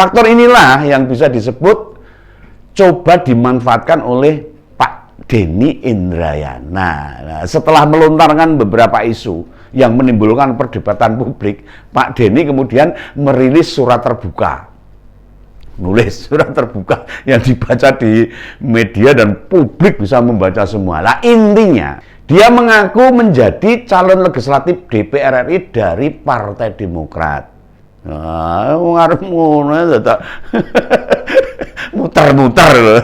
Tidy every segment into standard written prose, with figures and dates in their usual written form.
faktor inilah yang bisa disebut coba dimanfaatkan oleh Pak Denny Indrayana. Nah, setelah melontarkan beberapa isu yang menimbulkan perdebatan publik, Pak Denny kemudian merilis surat terbuka. Nulis surat terbuka yang dibaca di media dan publik bisa membaca semua. Lah intinya, dia mengaku menjadi calon legislatif DPR RI dari Partai Demokrat. Nah, ngarep ngono ta. Muter-muter loh.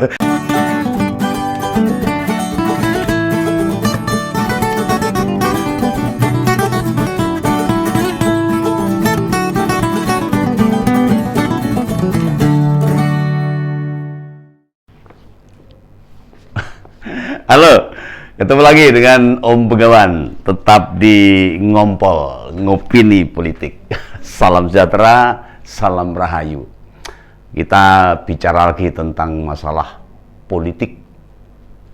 Halo, ketemu lagi dengan Om Begawan, tetap di Ngompol, Ngopini Politik. Salam sejahtera, salam rahayu. Kita bicara lagi tentang masalah politik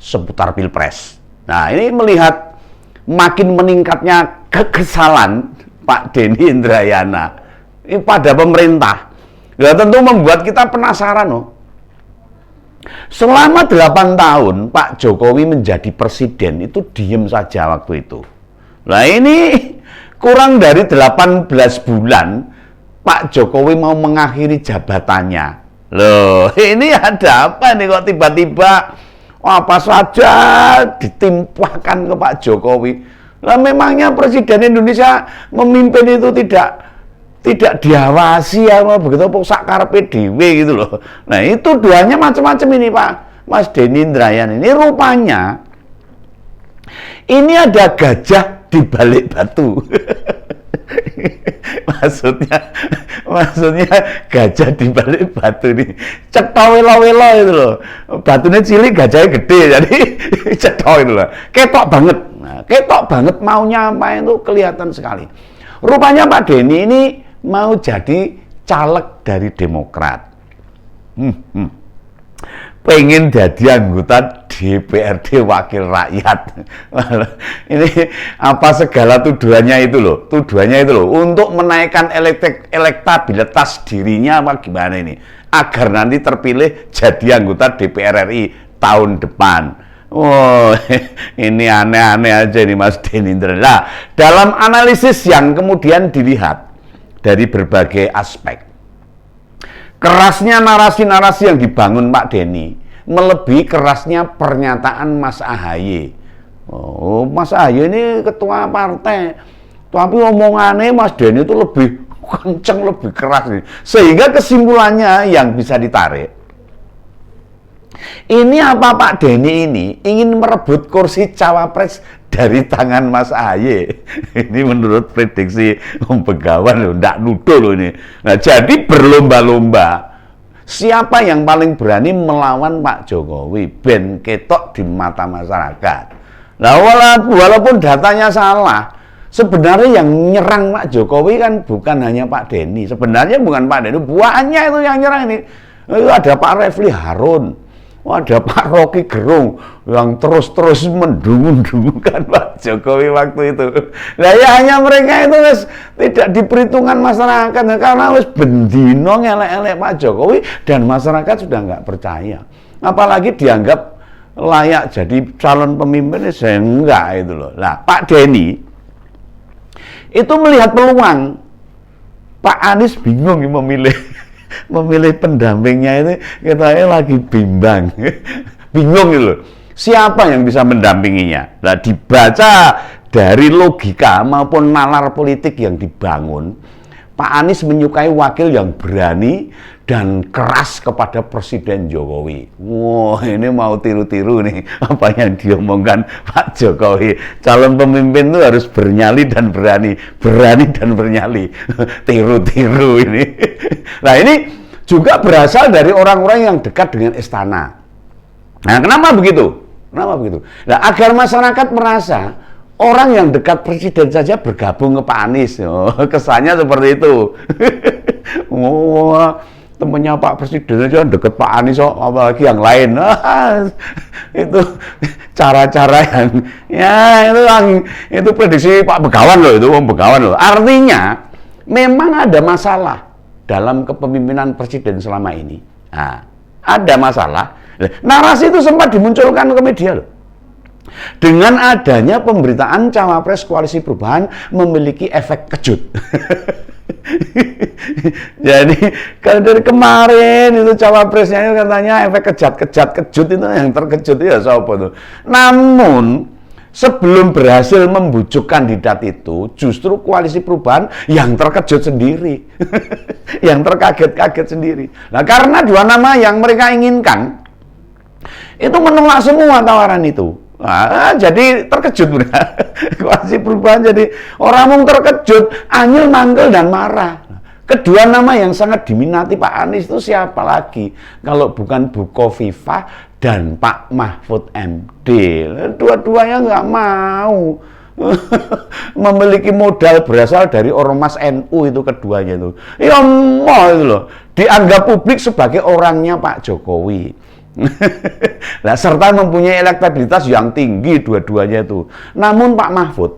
seputar Pilpres. Nah, ini melihat makin meningkatnya kekesalan Pak Denny Indrayana ini pada pemerintah. Ya tentu membuat kita penasaran loh. Selama 8 tahun Pak Jokowi menjadi presiden itu diem saja waktu itu. Nah ini kurang dari 18 bulan Pak Jokowi mau mengakhiri jabatannya. Loh ini ada apa nih kok tiba-tiba apa saja ditimpakan ke Pak Jokowi. Lah memangnya presiden Indonesia memimpin itu tidak diawasi ya begitu sak karepe dhewe gitu loh. Nah, itu tuduhannya macam-macam ini Pak Mas Denny Indrayana. Ini rupanya ini ada gajah di balik batu. maksudnya gajah di balik batu nih. Cetha welo-welo itu loh. Batunya cilik, gajahnya gede. Jadi cetha itu loh. Ketok banget. Nah, ketok banget maunya apa itu kelihatan sekali. Rupanya Pak Denny ini mau jadi caleg dari Demokrat. Pengen jadi anggota DPRD Wakil Rakyat. Ini apa segala tuduhannya itu loh. Tuduhannya itu loh untuk menaikkan elektabilitas dirinya apa gimana ini. Agar nanti terpilih jadi anggota DPR RI tahun depan. Oh, ini aneh-aneh aja nih Mas Denny Indrayana. Dalam analisis yang kemudian dilihat dari berbagai aspek, kerasnya narasi-narasi yang dibangun Pak Denny melebihi kerasnya pernyataan Mas Ahaye. Oh, Mas Ahaye ini ketua partai, tapi omongannya Mas Denny itu lebih kenceng, lebih keras nih. Sehingga kesimpulannya yang bisa ditarik, ini apa Pak Denny ini ingin merebut kursi cawapres dari tangan Mas Ahaye. Ini menurut prediksi Om Begawan loh, ndak nuduh loh ini. Nah, jadi berlomba-lomba siapa yang paling berani melawan Pak Jokowi ben ketok di mata masyarakat. Nah, walaupun datanya salah, sebenarnya yang nyerang Pak Jokowi kan bukan hanya Pak Denny. Sebenarnya bukan Pak Denny, buahnya itu yang nyerang ini. Itu ada Pak Refli Harun. Ada Pak Rocky Gerung yang terus-terus mendungung-dungungkan Pak Jokowi waktu itu. Nah ya hanya mereka itu tidak diperhitungkan masyarakat karena wis bendino ngelek-elek Pak Jokowi dan masyarakat sudah nggak percaya. Apalagi dianggap layak jadi calon pemimpin saya enggak itu loh. Nah Pak Denny itu melihat peluang. Pak Anies bingung memilih pendampingnya ini, kita lagi bimbang, bingung gitu loh. Siapa yang bisa mendampinginya? Nah, dibaca dari logika maupun nalar politik yang dibangun, Pak Anies menyukai wakil yang berani dan keras kepada Presiden Jokowi. Wah, ini mau tiru-tiru nih apa yang diomongkan Pak Jokowi. Calon pemimpin itu harus bernyali dan berani dan bernyali. Tiru-tiru ini. Nah, ini juga berasal dari orang-orang yang dekat dengan istana. Nah, kenapa begitu? Nah, agar masyarakat merasa orang yang dekat presiden saja bergabung ke Pak Anies. Oh, kesannya seperti itu. Oh, temennya Pak Presiden aja deket Pak Anies, oh, apalagi yang lain. Itu cara-cara yang ya itu prediksi Pak Begawan loh, itu Om Begawan loh. Artinya memang ada masalah dalam kepemimpinan presiden selama ini. Nah, ada masalah. Narasi itu sempat dimunculkan ke media loh. Dengan adanya pemberitaan cawapres Koalisi Perubahan memiliki efek kejut. Jadi kalau dari kemarin itu cawapresnya katanya efek kejut itu yang terkejut ya siapa tuh. Namun sebelum berhasil membujuk kandidat itu, justru Koalisi Perubahan yang terkejut sendiri. Yang terkaget-kaget sendiri. Nah, karena dua nama yang mereka inginkan itu menolak semua tawaran itu. Nah, jadi terkejut benar. Koalisi Perubahan jadi orang mung terkejut, anyel, manggel dan marah. Kedua nama yang sangat diminati Pak Anies itu siapa lagi kalau bukan Bu Khofifah dan Pak Mahfud MD. Dua-duanya nggak mau. Memiliki modal berasal dari ormas NU itu keduanya itu. Ya mau itu loh. Dianggap publik sebagai orangnya Pak Jokowi. Nah, serta mempunyai elektabilitas yang tinggi dua-duanya itu. Namun Pak Mahfud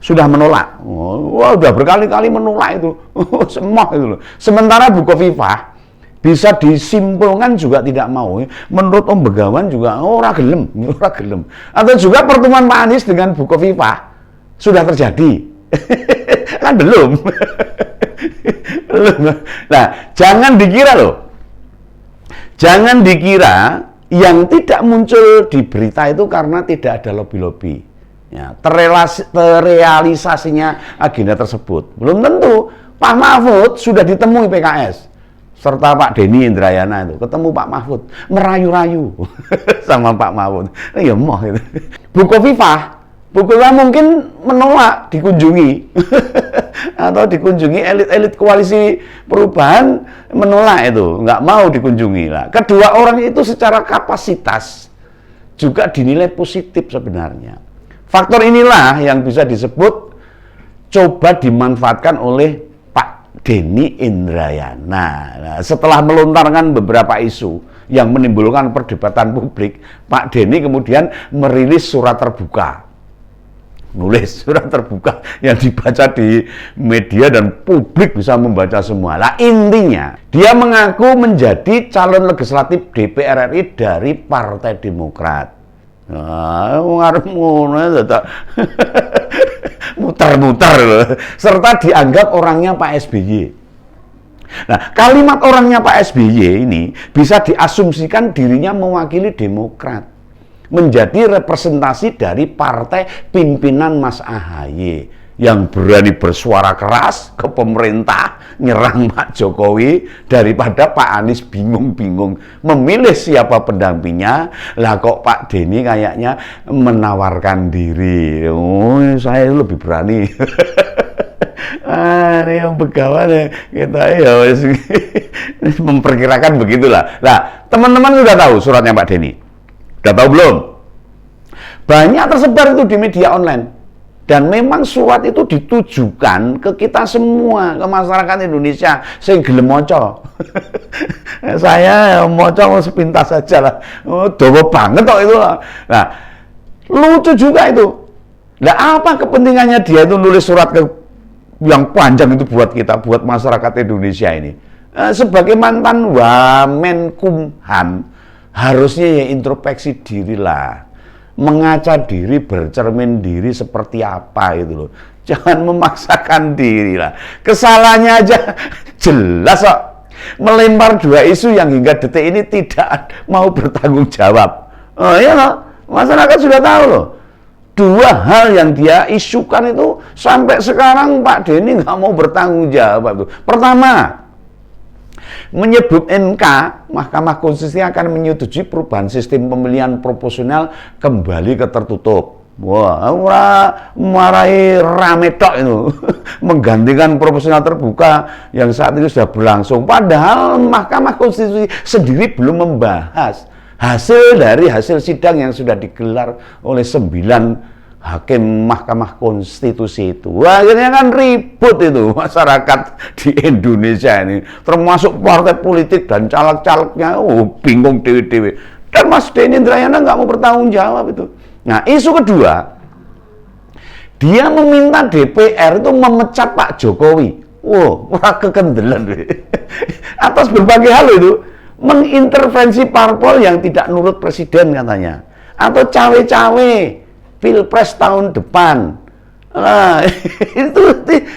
sudah menolak. Wah, udah berkali-kali menolak itu. Semua itu loh. Sementara Bu Khofifah bisa disimpulkan juga tidak mau. Menurut Om Begawan juga ora gelem. Atau juga pertemuan Pak Anies dengan Bu Khofifah sudah terjadi. Kan belum. Nah, jangan dikira loh. Jangan dikira yang tidak muncul di berita itu karena tidak ada lobby-lobby. Ya, terrealisasinya agenda tersebut. Belum tentu. Pak Mahfud sudah ditemui PKS. Serta Pak Denny Indrayana itu. Ketemu Pak Mahfud. Merayu-rayu sama Pak Mahfud. Ya mau itu. Bu Khofifah mungkin menolak dikunjungi. Atau dikunjungi elit-elit Koalisi Perubahan menolak itu, nggak mau dikunjungi lah. Kedua orang itu secara kapasitas juga dinilai positif sebenarnya. Faktor inilah yang bisa disebut coba dimanfaatkan oleh Pak Denny Indrayana. Nah, setelah melontarkan beberapa isu yang menimbulkan perdebatan publik, Pak Denny kemudian merilis surat terbuka. Nulis surat terbuka yang dibaca di media dan publik bisa membaca semua. Lah intinya dia mengaku menjadi calon legislatif DPR RI dari Partai Demokrat. Nah, muter-muter loh. Serta dianggap orangnya Pak SBY. Nah, kalimat orangnya Pak SBY ini bisa diasumsikan dirinya mewakili Demokrat. Menjadi representasi dari partai pimpinan Mas AHY yang berani bersuara keras ke pemerintah nyerang Pak Jokowi daripada Pak Anies bingung-bingung memilih siapa pendampingnya. Lah kok Pak Denny kayaknya menawarkan diri. Oh, saya lebih berani. Ini yang Begawan kita ya memperkirakan begitulah. Nah, teman-teman sudah tahu suratnya Pak Denny. Udah tahu belum? Banyak tersebar itu di media online. Dan memang surat itu ditujukan ke kita semua, ke masyarakat Indonesia. Sing gelem maca. Saya maca sepintas saja lah. Oh, dawa banget kok itu lah. Nah, lucu juga itu. Nah, apa kepentingannya dia itu nulis surat yang panjang itu buat kita, buat masyarakat Indonesia ini? Sebagai mantan Wamenkumham, harusnya ya introspeksi dirilah, mengaca diri, bercermin diri seperti apa itu loh. Jangan memaksakan diri lah. Kesalahannya aja jelas kok. Melempar dua isu yang hingga detik ini tidak mau bertanggung jawab. Oh iya loh, masyarakat sudah tahu loh. Dua hal yang dia isukan itu sampai sekarang Pak Denny nggak mau bertanggung jawab. Pertama, menyebut MK, Mahkamah Konstitusi akan menyetujui perubahan sistem pemilihan proporsional kembali ke tertutup. Wah, marahi rame tok itu. Menggantikan proporsional terbuka yang saat ini sudah berlangsung. Padahal Mahkamah Konstitusi sendiri belum membahas hasil dari hasil sidang yang sudah digelar oleh 9 hakim Mahkamah Konstitusi itu. Wah, akhirnya kan ribut itu masyarakat di Indonesia ini, termasuk partai politik dan caleg-calegnya, bingung dewe-dewe. Dan Mas Denny Indrayana nggak mau bertanggung jawab itu. Nah, isu kedua, dia meminta DPR itu memecat Pak Jokowi. Wow, ora kekendelan. Atas berbagai hal itu, mengintervensi parpol yang tidak nurut presiden katanya. Atau cawe-cawe Pilpres tahun depan. Nah, itu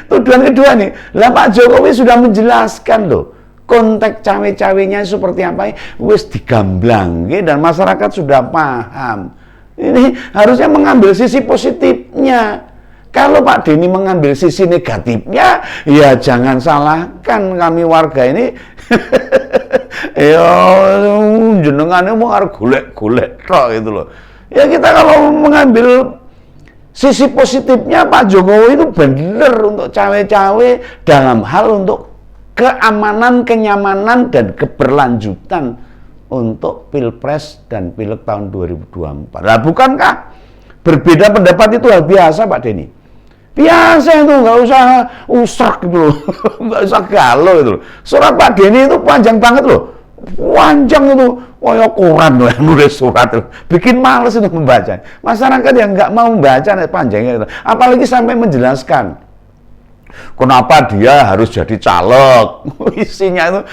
tuduhan kedua nih. Lah Pak Jokowi sudah menjelaskan loh. Konteks cawe-cawenya seperti apa, wis digamblang dan masyarakat sudah paham. Ini harusnya mengambil sisi positifnya. Kalau Pak Denny mengambil sisi negatifnya, ya jangan salahkan kami warga ini. Ya jenengannya mau harus golek-golek tok gitu loh. Ya kita kalau mengambil sisi positifnya, Pak Jokowi itu benar untuk cawe-cawe dalam hal untuk keamanan, kenyamanan, dan keberlanjutan untuk Pilpres dan Pileg tahun 2024. Nah, bukankah berbeda pendapat itu hal biasa, Pak Denny? Biasa itu, nggak usah usrak gitu loh, nggak usah galau gitu loh. Surat Pak Denny itu panjang banget loh, panjang itu, kayak koran loh yang nulis surat itu. Bikin males itu membaca. Masyarakat yang nggak mau membaca panjangnya itu, apalagi sampai menjelaskan kenapa dia harus jadi caleg. Isinya itu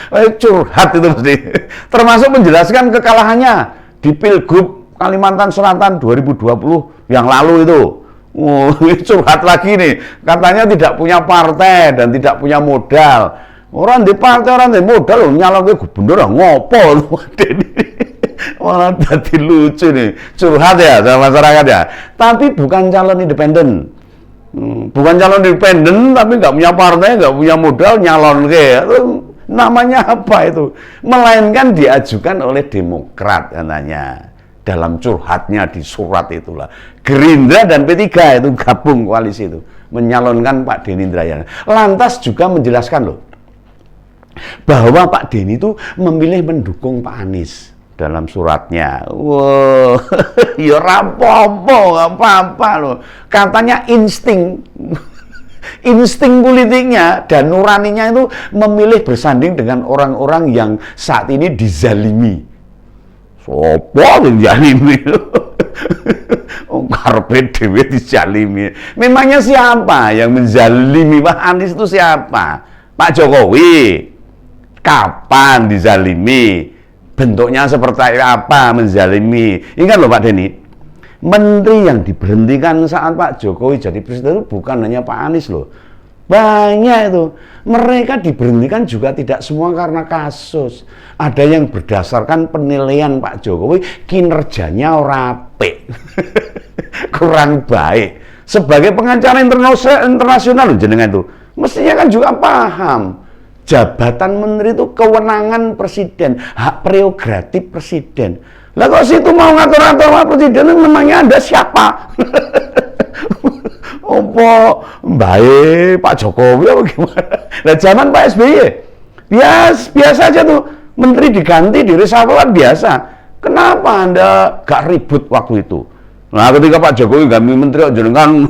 curhat itu mesti. Termasuk menjelaskan kekalahannya di Pilgub Kalimantan Selatan 2020 yang lalu itu. Curhat lagi nih. Katanya tidak punya partai dan tidak punya modal. Orang di partai, orang di modal nyalon ke gubernur ngopo. Malah jadi lucu nih. Curhat ya sama masyarakat ya. Tapi bukan calon independen. Bukan calon independen tapi nggak punya partai, nggak punya modal nyalon kayak namanya apa itu? Melainkan diajukan oleh Demokrat katanya dalam curhatnya di surat itulah. Gerindra dan P3 itu gabung koalisi itu menyalonkan Pak Denny Indrayana. Lantas juga menjelaskan loh bahwa Pak Denny itu memilih mendukung Pak Anies dalam suratnya. Wow, ya rapopo, nggak apa-apa loh. Katanya insting politiknya dan nuraninya itu memilih bersanding dengan orang-orang yang saat ini dizalimi. Sopo dizalimi? Karpet dewe dizalimi. Memangnya siapa yang menzalimi Pak Anies itu siapa? Pak Jokowi. Kapan dizalimi? Bentuknya seperti apa menzalimi? Ingat loh Pak Denny, menteri yang diberhentikan saat Pak Jokowi jadi presiden itu bukan hanya Pak Anies loh. Banyak itu. Mereka diberhentikan juga tidak semua karena kasus. Ada yang berdasarkan penilaian Pak Jokowi kinerjanya rapi. Kurang baik. Sebagai pengacara internasional loh jenengan itu. Mestinya kan juga paham. Jabatan menteri itu kewenangan presiden, hak prerogatif presiden. Lah kok situ mau ngatur-ngatur sama presiden, memangnya Anda siapa? Opo baik Pak Jokowi apa gimana? Nah zaman Pak SBY biasa aja tuh, menteri diganti di reshuffle biasa. Kenapa Anda gak ribut waktu itu? Nah ketika Pak Jokowi ganti menteri jenengan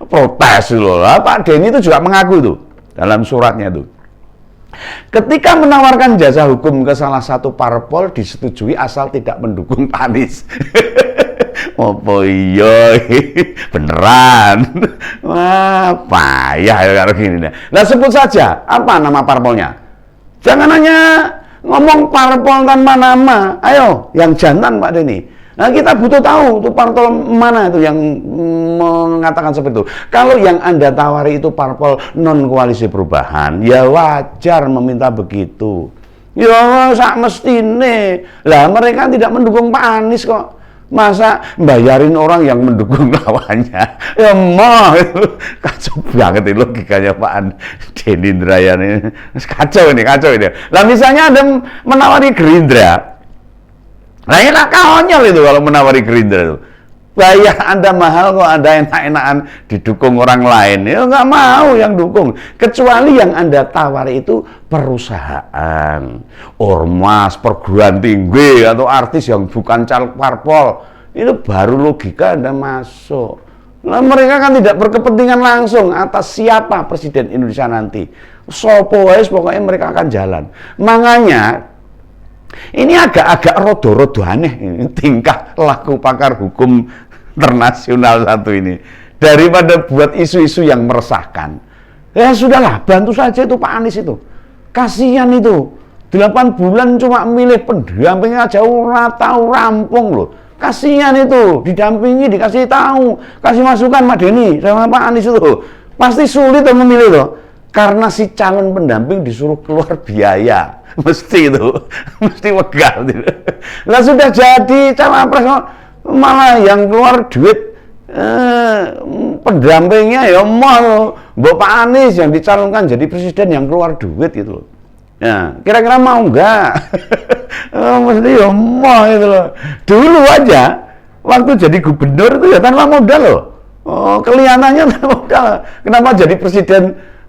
protes loh. Nah, Pak Denny itu juga mengaku tuh dalam suratnya tuh. Ketika menawarkan jasa hukum ke salah satu parpol disetujui asal tidak mendukung Pak Anies. Apa iya beneran? Wah payah ya kalau gini. Nah sebut saja apa nama parpolnya. Jangan hanya ngomong parpol tanpa nama. Ayo yang jantan Pak Denny. Nah kita butuh tahu tuh parpol mana itu yang mengatakan seperti itu. Kalau yang Anda tawari itu parpol non koalisi perubahan, ya wajar meminta begitu. Ya sak mestine. Lah mereka tidak mendukung Pak Anies kok. Masa bayarin orang yang mendukung lawannya? Ya mah itu kacau banget itu logikanya Pak Denny Indrayana ini. Kacau ini. Lah misalnya Anda menawari Gerindra. Nah enak konyol itu kalau menawari Gerindra itu. Bayar Anda mahal kok Anda enak-enakan didukung orang lain. Ya nggak mau yang dukung. Kecuali yang Anda tawari itu perusahaan, ormas, perguruan tinggi, atau artis yang bukan caleg parpol. Itu baru logika Anda masuk. Nah mereka kan tidak berkepentingan langsung atas siapa Presiden Indonesia nanti. Sopo wes pokoknya mereka akan jalan. Makanya ini agak-agak rodo-rodo aneh ini, tingkah laku pakar hukum internasional satu ini. Daripada buat isu-isu yang meresahkan. Ya sudahlah, bantu saja itu Pak Anies itu. Kasihan itu. 8 bulan cuma milih pendamping aja ora tahu rampung loh. Kasihan itu, didampingi, dikasih tahu, kasih masukan Pak Denny sama Pak Anies itu. Pasti sulit untuk memilih loh. Karena si calon pendamping disuruh keluar biaya. Mesti itu, mesti wegah gitu. Lah sudah jadi cawapres malah yang keluar duit pendampingnya ya mau Pak Anies yang dicalonkan jadi presiden yang keluar duit gitu loh. Ya, kira-kira mau enggak? Mesti ya mau itu loh. Dulu aja waktu jadi gubernur itu ya tanpa modal loh. Oh, kelihatannya tanpa modal. Kenapa jadi presiden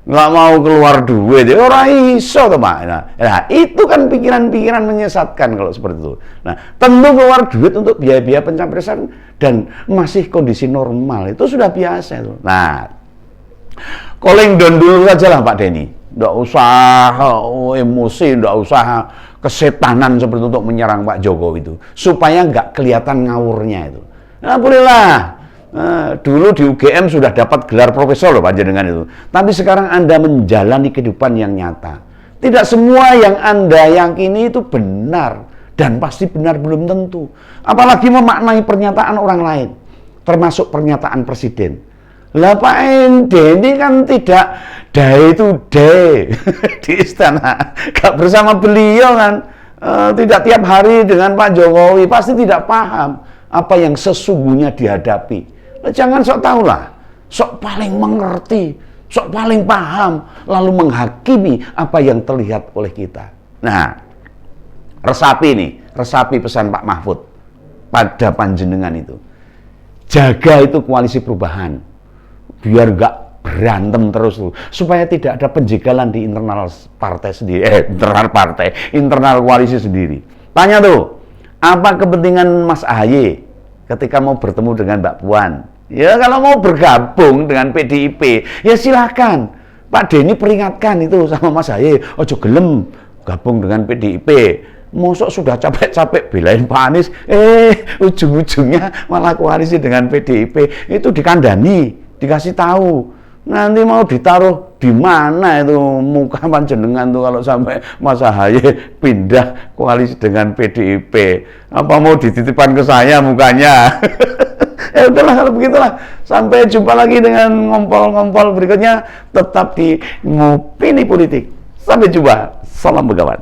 nggak mau keluar duit? Ya orang iso tuh Pak. Nah, itu kan pikiran-pikiran menyesatkan kalau seperti itu. Nah, tentu keluar duit untuk biaya-biaya pencapresan dan masih kondisi normal itu sudah biasa itu. Nah, calling down dulu saja lah Pak Denny. Nggak usah emosi, nggak usah kesetanan seperti untuk menyerang Pak Jokowi itu, supaya nggak kelihatan ngawurnya itu. Nah, bolehlah. Dulu di UGM sudah dapat gelar profesor loh panjenengan itu. Tapi sekarang Anda menjalani kehidupan yang nyata. Tidak semua yang Anda yakini itu benar dan pasti benar belum tentu. Apalagi memaknai pernyataan orang lain, termasuk pernyataan presiden. Lah Pak Denny kan tidak day to day di istana, gak bersama beliau kan, tidak tiap hari dengan Pak Jokowi, pasti tidak paham apa yang sesungguhnya dihadapi. Nah, jangan sok tahu lah, sok paling mengerti, sok paling paham, lalu menghakimi apa yang terlihat oleh kita. Nah, resapi pesan Pak Mahfud pada panjenengan itu, jaga itu koalisi perubahan. Biar nggak berantem terus tuh, supaya tidak ada penjegalan di internal partai sendiri, internal koalisi sendiri. Tanya tuh, apa kepentingan Mas AHY ketika mau bertemu dengan Mbak Puan? Ya kalau mau bergabung dengan PDIP, ya silakan. Pak Denny peringatkan itu sama Mas AHY, ojo gelem gabung dengan PDIP. Mosok sudah capek-capek belain Pak Anies, ujung-ujungnya malah koalisi dengan PDIP. Itu dikandani, dikasih tahu, nanti mau ditaruh di mana itu muka panjenengan tuh kalau sampai Mas AHY pindah koalisi dengan PDIP. Apa mau dititipkan ke saya mukanya? Ya udahlah kalau begitulah. Sampai jumpa lagi dengan ngompol-ngompol berikutnya, tetap di Ngopini Politik. Sampai jumpa. Salam Begawan.